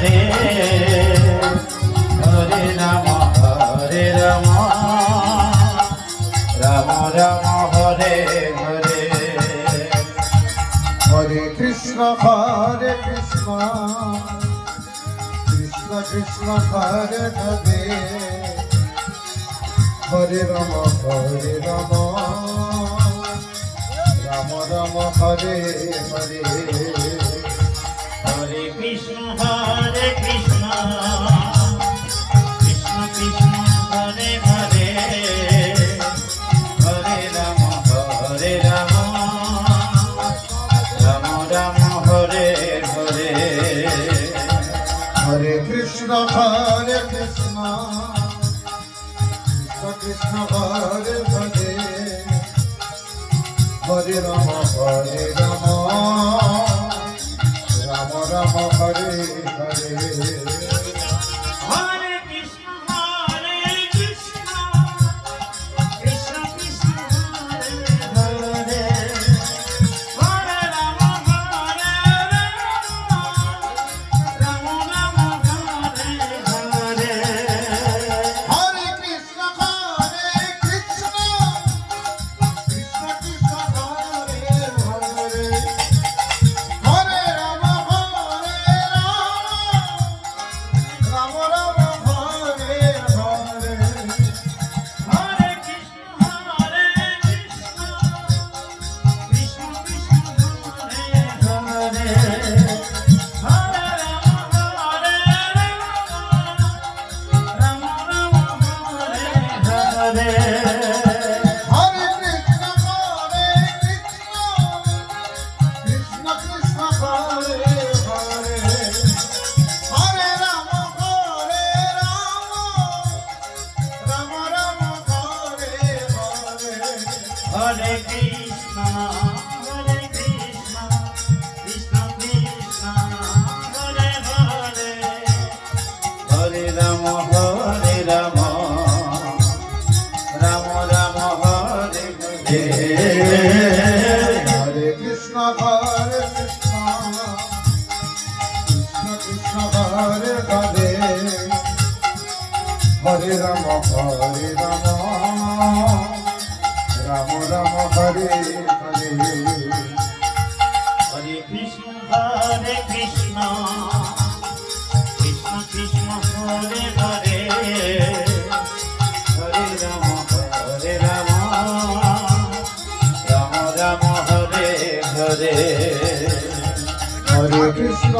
Hare Hare Ram Ram Ram Hare Hare Hare Krishna Krishna Krishna Hare Hare Hare Ram Ram Ram Hare Hare Hare Krishna Krishna Krishna Hare Hare Hare Ram Ram Ram Hare Hare Hare Krishna Krishna Krishna Hare Hare Hare Ram Ram Ram Hare Hare Hare Krishna Krishna Krishna Hare Hare Hare Ram Ram Ram Hare Hare Hare Krishna Krishna Krishna Krishna Hare Hare Hare Ram Ram Ram Hare Hare Hare Krishna Krishna Krishna Hare Hare Hare Ram Ram Ram Hare Hare Hare Krishna Krishna Krishna Hare Hare Hare Ram Ram Ram Hare Hare Hare Krishna Krishna Krishna Hare Hare Hare Ram Ram Ram Hare Hare Hare Krishna Krishna Krishna Hare Hare Hare Ram Ram Ram Hare Hare Hare Krishna Krishna Krishna Hare Hare Hare Ram Ram Ram Hare Hare Hare Krishna